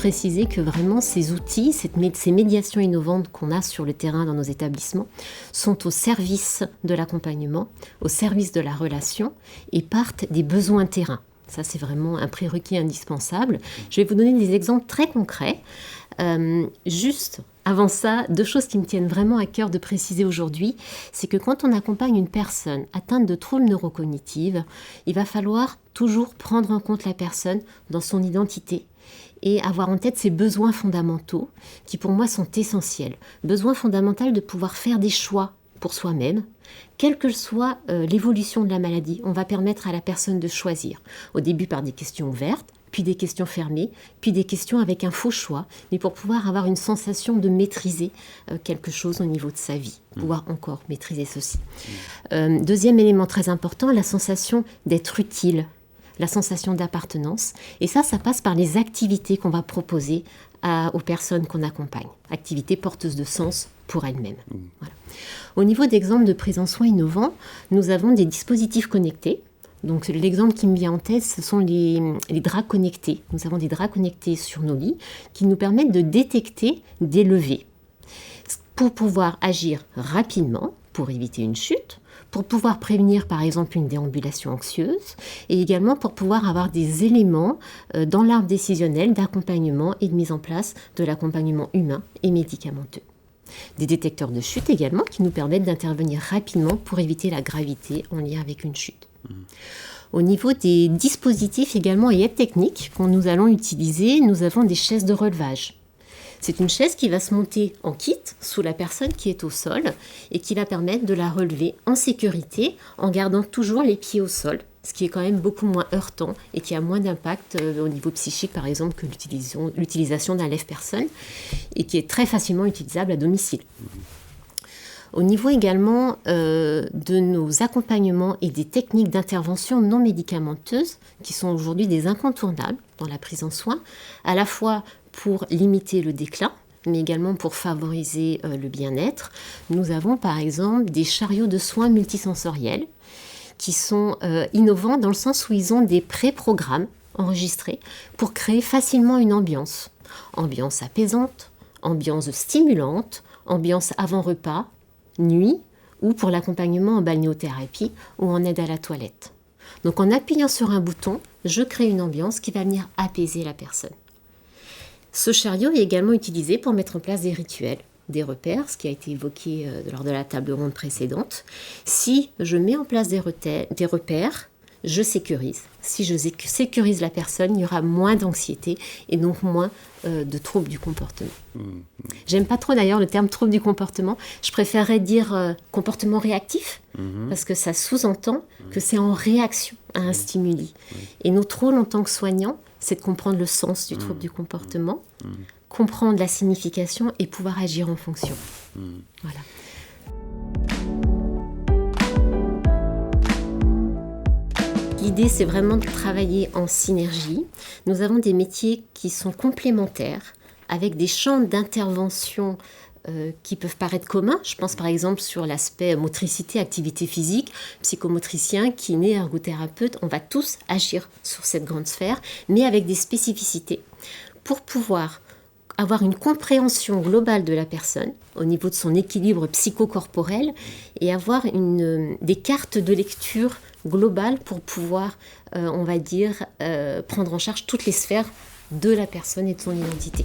préciser que vraiment ces outils, ces médiations innovantes qu'on a sur le terrain dans nos établissements sont au service de l'accompagnement, au service de la relation et partent des besoins terrain. Ça, c'est vraiment un prérequis indispensable. Je vais vous donner des exemples très concrets. Juste avant ça, 2 choses qui me tiennent vraiment à cœur de préciser aujourd'hui, c'est que quand on accompagne une personne atteinte de troubles neurocognitifs, il va falloir toujours prendre en compte la personne dans son identité et avoir en tête ses besoins fondamentaux qui pour moi sont essentiels. Besoin fondamental de pouvoir faire des choix pour soi-même, quelle que soit l'évolution de la maladie. On va permettre à la personne de choisir, au début par des questions ouvertes, puis des questions fermées, puis des questions avec un faux choix, mais pour pouvoir avoir une sensation de maîtriser quelque chose au niveau de sa vie, pouvoir encore maîtriser ceci. Deuxième élément très important, la sensation d'être utile, la sensation d'appartenance. Et ça passe par les activités qu'on va proposer aux personnes qu'on accompagne, activités porteuses de sens pour elles-mêmes. Voilà. Au niveau d'exemples de prise en soins innovants, nous avons des dispositifs connectés. Donc l'exemple qui me vient en tête, ce sont les draps connectés. Nous avons des draps connectés sur nos lits qui nous permettent de détecter des levées pour pouvoir agir rapidement, pour éviter une chute, pour pouvoir prévenir par exemple une déambulation anxieuse et également pour pouvoir avoir des éléments dans l'arbre décisionnel d'accompagnement et de mise en place de l'accompagnement humain et médicamenteux. Des détecteurs de chute également qui nous permettent d'intervenir rapidement pour éviter la gravité en lien avec une chute. Au niveau des dispositifs également et aides techniques que nous allons utiliser, nous avons des chaises de relevage. C'est une chaise qui va se monter en kit sous la personne qui est au sol et qui va permettre de la relever en sécurité en gardant toujours les pieds au sol, ce qui est quand même beaucoup moins heurtant et qui a moins d'impact au niveau psychique par exemple que l'utilisation d'un lève-personne et qui est très facilement utilisable à domicile. Au niveau également de nos accompagnements et des techniques d'intervention non médicamenteuses, qui sont aujourd'hui des incontournables dans la prise en soin, à la fois pour limiter le déclin, mais également pour favoriser le bien-être, nous avons par exemple des chariots de soins multisensoriels qui sont innovants dans le sens où ils ont des pré-programmes enregistrés pour créer facilement une ambiance. Ambiance apaisante, ambiance stimulante, ambiance avant repas, nuit ou pour l'accompagnement en balnéothérapie ou en aide à la toilette. Donc en appuyant sur un bouton, je crée une ambiance qui va venir apaiser la personne. Ce chariot est également utilisé pour mettre en place des rituels, des repères, ce qui a été évoqué lors de la table ronde précédente. Si je mets en place des repères, je sécurise. Si je sécurise la personne, il y aura moins d'anxiété et donc moins de troubles du comportement. J'aime pas trop d'ailleurs le terme trouble du comportement. Je préférerais dire comportement réactif parce que ça sous-entend que c'est en réaction à un stimuli. Et notre rôle en tant que soignant, c'est de comprendre le sens du trouble du comportement, comprendre la signification et pouvoir agir en fonction. Voilà. L'idée, c'est vraiment de travailler en synergie. Nous avons des métiers qui sont complémentaires, avec des champs d'intervention qui peuvent paraître communs. Je pense par exemple sur l'aspect motricité, activité physique, psychomotricien, kiné, ergothérapeute. On va tous agir sur cette grande sphère, mais avec des spécificités pour pouvoir avoir une compréhension globale de la personne au niveau de son équilibre psychocorporel et avoir des cartes de lecture globales pour pouvoir, on va dire, prendre en charge toutes les sphères de la personne et de son identité.